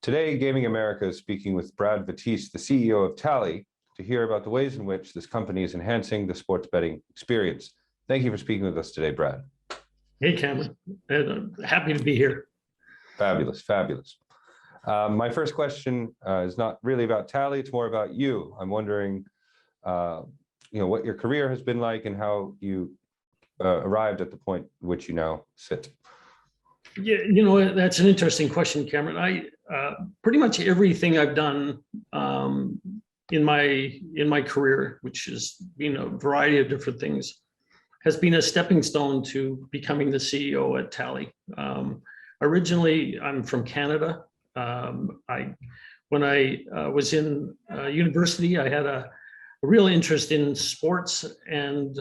Today, Gaming America is speaking with Brad Vettese, the CEO of Tally, to hear about the ways in which this company is enhancing the sports betting experience. Thank you for speaking with us today, Brad. Hey, Cameron. Happy to be here. Fabulous, fabulous. My first question is not really about Tally, it's more about you. I'm wondering, what your career has been like and how you arrived at the point which you now sit. Yeah, that's an interesting question, Cameron. I pretty much everything I've done in my career, which has been a variety of different things, has been a stepping stone to becoming the CEO at Tally. Originally, I'm from Canada. When I was in university, I had a real interest in sports and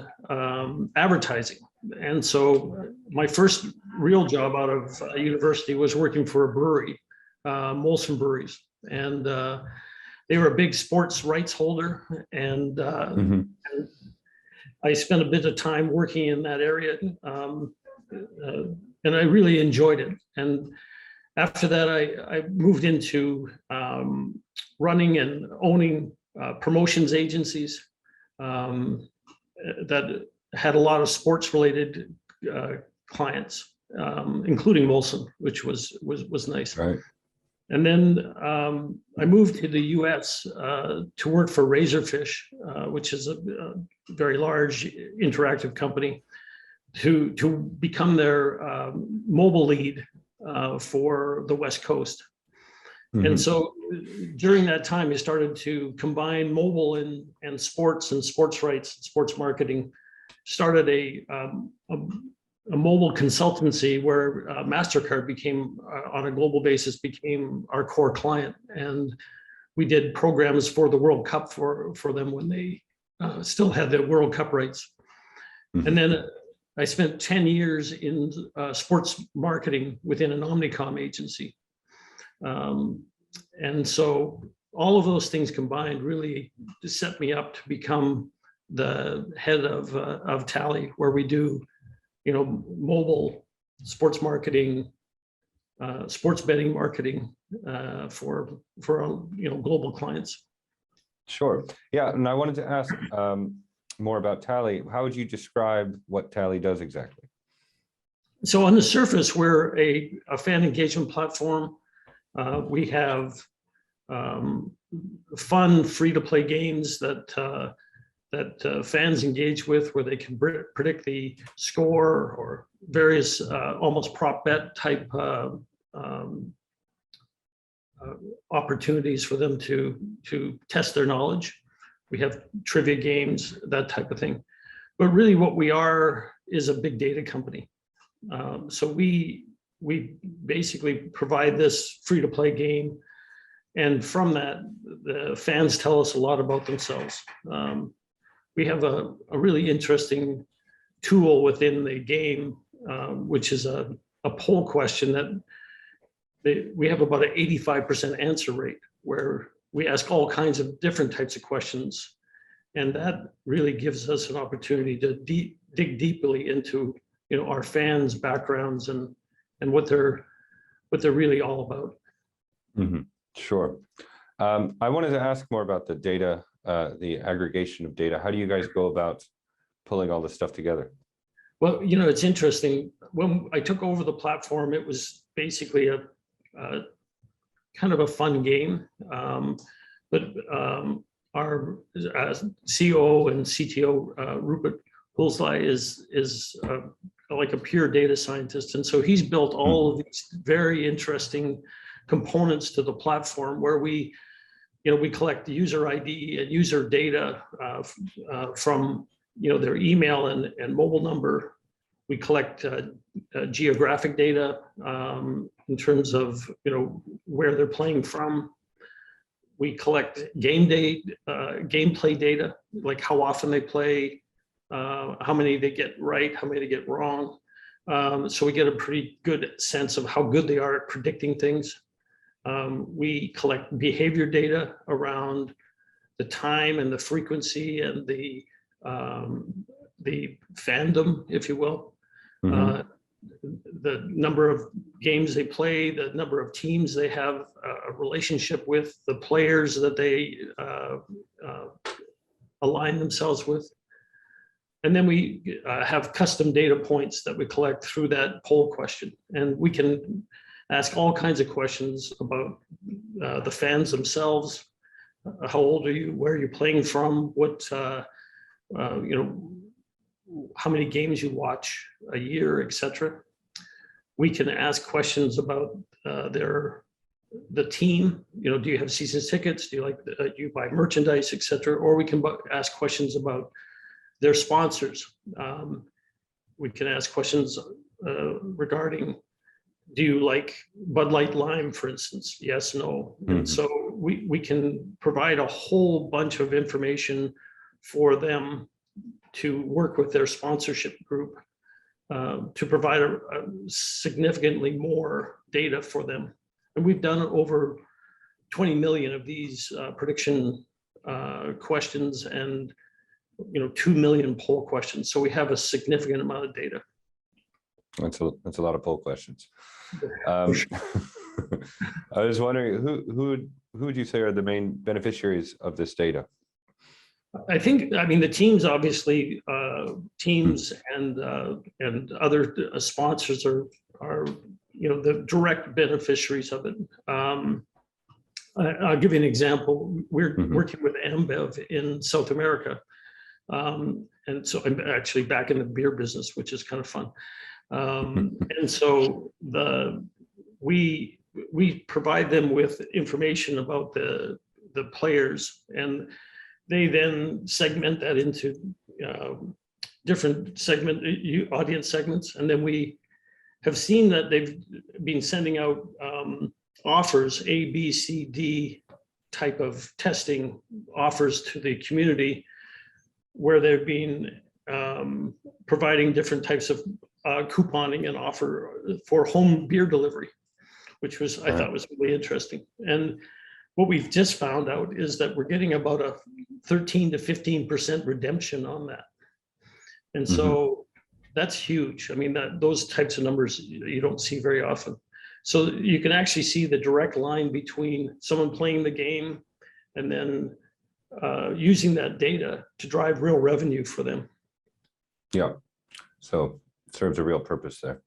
advertising. And so my first real job out of university was working for a brewery, Molson Breweries. And they were a big sports rights holder. And I spent a bit of time working in that area. And I really enjoyed it. And after that, I moved into running and owning promotions agencies that had a lot of sports-related clients, including Molson, which was nice. Right. And then I moved to the U.S. To work for Razorfish, which is a very large interactive company, to become their mobile lead for the West Coast. And so during that time, I started to combine mobile and sports rights, and sports marketing. Started a mobile consultancy where MasterCard became, on a global basis, became our core client. And we did programs for the World Cup for them when they still had the World Cup rights. And then I spent 10 years in sports marketing within an Omnicom agency. And so all of those things combined really set me up to become the head of Tally, where we do, mobile sports marketing, sports betting marketing for global clients. Sure. Yeah, and I wanted to ask more about Tally. How would you describe what Tally does exactly? So on the surface, we're a fan engagement platform. We have fun, free-to-play games that fans engage with, where they can predict the score, or various almost prop bet type opportunities for them to test their knowledge. We have trivia games, that type of thing. But really what we are is a big data company. So we basically provide this free-to-play game. And from that, the fans tell us a lot about themselves. We have a really interesting tool within the game, which is a poll question that we have about an 85% answer rate, where we ask all kinds of different types of questions. And that really gives us an opportunity to dig deeply into our fans' backgrounds and what they're really all about. Sure. I wanted to ask more about the data, the aggregation of data. How do you guys go about pulling all this stuff together? Well, it's interesting. When I took over the platform, it was basically a kind of a fun game. But our COO and CTO, Rupert Hulsly, is like a pure data scientist. And so he's built all of these very interesting components to the platform, where we collect user ID and user data from their email and mobile number. We collect geographic data in terms of where they're playing from. We collect gameplay data, like how often they play, how many they get right, how many they get wrong. So we get a pretty good sense of how good they are at predicting things. We collect behavior data around the time and the frequency and the fandom, if you will. the number of games they play, the number of teams they have a relationship with, the players that they align themselves with. And then we have custom data points that we collect through that poll question. And we can ask all kinds of questions about the fans themselves. How old are you? Where are you playing from? What, how many games you watch a year, etc. We can ask questions about the team. Do you have season tickets? Do you buy merchandise, etc. Or we can ask questions about their sponsors. We can ask questions regarding, do you like Bud Light Lime, for instance? Yes, no. Mm-hmm. And so we can provide a whole bunch of information for them to work with their sponsorship group to provide a significantly more data for them. And we've done over 20 million of these prediction questions and 2 million poll questions. So we have a significant amount of data. That's a lot of poll questions. Sure. I was wondering, who would you say are the main beneficiaries of this data? I mean, the teams, obviously, teams and other sponsors are the direct beneficiaries of it. I'll give you an example. We're working with Ambev in South America. And so I'm actually back in the beer business, which is kind of fun. And so we provide them with information about the players, and they then segment that into different audience segments. And then we have seen that they've been sending out offers, A, B, C, D type of testing offers to the community, where they've been providing different types of couponing and offer for home beer delivery, which was, I thought was really interesting. And what we've just found out is that we're getting about a 13 to 15% redemption on that. And so that's huge. I mean, those types of numbers you don't see very often. So you can actually see the direct line between someone playing the game and then using that data to drive real revenue for them. Yeah, so it serves a real purpose there.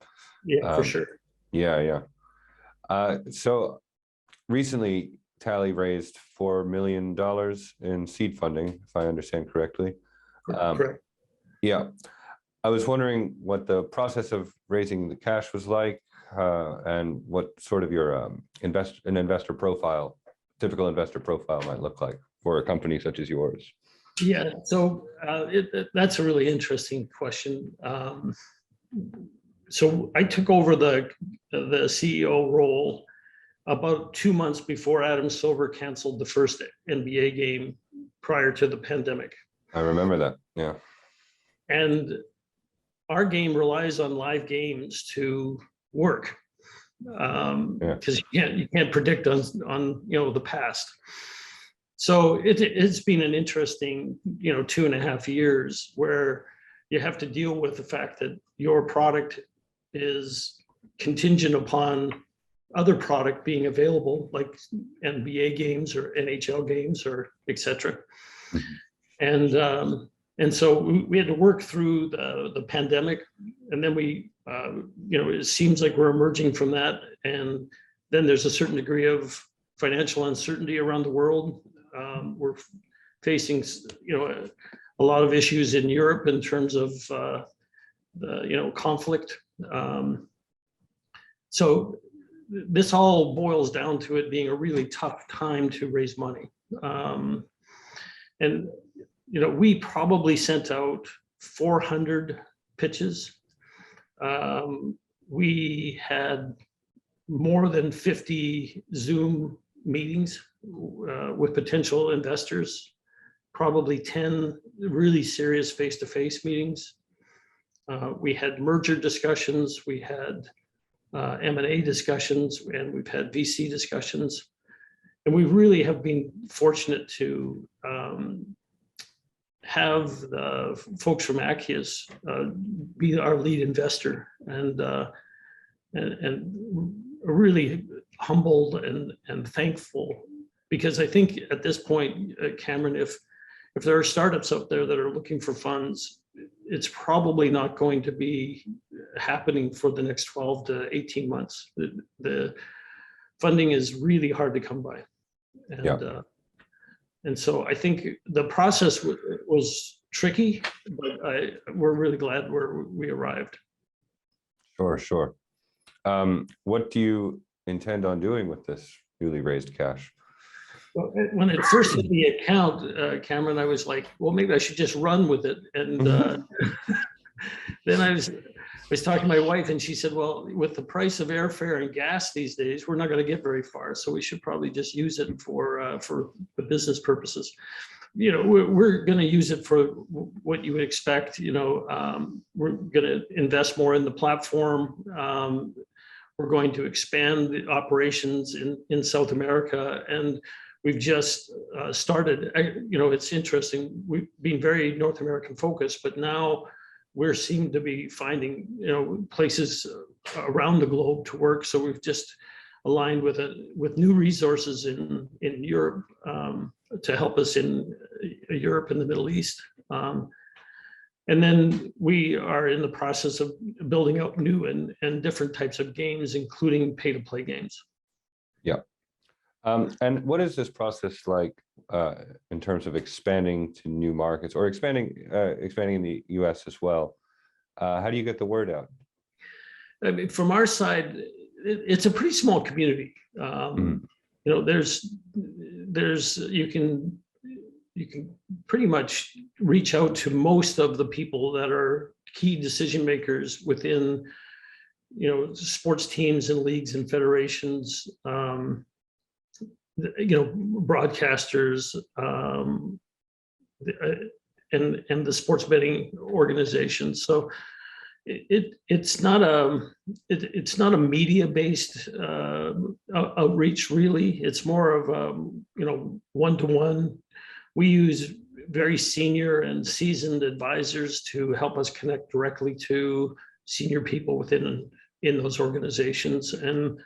Yeah, for sure. Yeah. So recently, Tally raised $4 million in seed funding, if I understand correctly. Correct. Yeah, I was wondering what the process of raising the cash was like, and what sort of your investor profile, typical investor profile, might look like for a company such as yours. Yeah, so that's a really interesting question. So I took over the CEO role about 2 months before Adam Silver canceled the first NBA game prior to the pandemic. I remember that, yeah. And our game relies on live games to work, because you can't predict on the past. So it's been an interesting 2.5 years where you have to deal with the fact that your product is contingent upon other product being available, like NBA games or NHL games or etc. And so we had to work through the pandemic, and then it seems like we're emerging from that. And then there's a certain degree of financial uncertainty around the world. We're facing, a lot of issues in Europe in terms of the conflict. So this all boils down to it being a really tough time to raise money. And we probably sent out 400 pitches. We had more than 50 Zoom meetings with potential investors, probably 10 really serious face-to-face meetings. We had merger discussions, we had M&A discussions, and we've had VC discussions. And we really have been fortunate to have the folks from Accius be our lead investor, and really humbled and thankful, because I think at this point, Cameron, if there are startups out there that are looking for funds, it's probably not going to be happening for the next 12 to 18 months. The funding is really hard to come by. And, Yeah. And so I think the process was tricky, but we're really glad we arrived. Sure, sure. What do you intend on doing with this newly raised cash? Well, when it first hit the account, Cameron, I was like, well, maybe I should just run with it. And then I was talking to my wife, and she said, well, with the price of airfare and gas these days, we're not going to get very far. So we should probably just use it for the business purposes. You know, we're going to use it for what you would expect. You know, we're going to invest more in the platform. We're going to expand the operations in South America, and we've just started. You know, it's interesting. We've been very North American focused, but now we're seem to be finding, you know, places around the globe to work. So we've just aligned with new resources in Europe to help us in Europe and the Middle East. And then we are in the process of building out new and different types of games, including pay-to-play games. Yeah. And what is this process like in terms of expanding to new markets, or expanding in the US as well? How do you get the word out? I mean, from our side, it's a pretty small community. You know, you can pretty much reach out to most of the people that are key decision makers within, you know, sports teams and leagues and federations, you know, broadcasters, and the sports betting organizations. So it's not a media-based outreach, really. It's more of you know, one-to-one. We use very senior and seasoned advisors to help us connect directly to senior people in those organizations and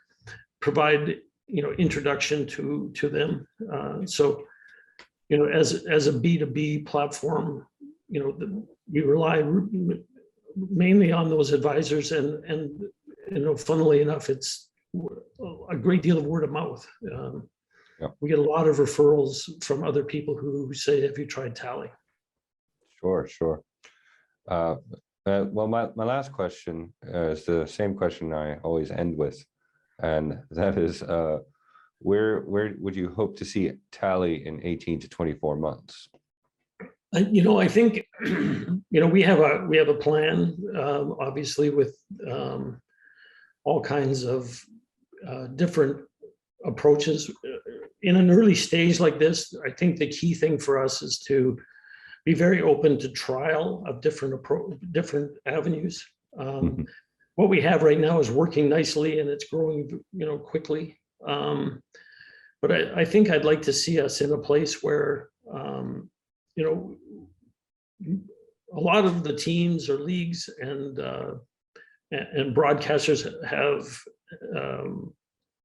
provide, you know, introduction to them. So, you know, as a B2B platform, you know, we rely mainly on those advisors, and you know, funnily enough, it's a great deal of word of mouth. We get a lot of referrals from other people who say, have you tried Tally? Sure, sure. Well, my last question is the same question I always end with, and that is, where would you hope to see Tally in 18 to 24 months? You know, I think, you know, we have a plan, obviously, with all kinds of different approaches. In an early stage like this, I think the key thing for us is to be very open to trial of different avenues. What we have right now is working nicely, and it's growing, you know, quickly. But I think I'd like to see us in a place where, you know, a lot of the teams or leagues and broadcasters have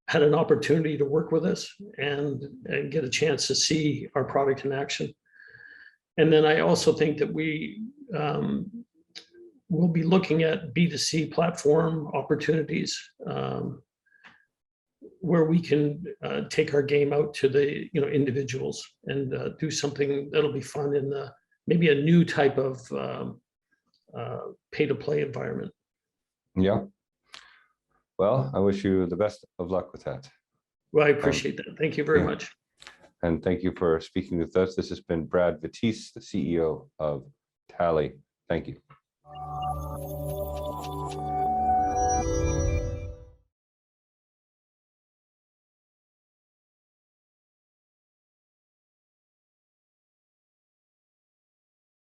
had an opportunity to work with us and get a chance to see our product in action. And then I also think that we will be looking at B2C platform opportunities, where we can take our game out to the, you know, individuals and do something that'll be fun in maybe a new type of pay-to-play environment. Yeah. Well, I wish you the best of luck with that. Well, I appreciate that. Thank you very much. And thank you for speaking with us. This has been Brad Vettese, the CEO of Tally. Thank you.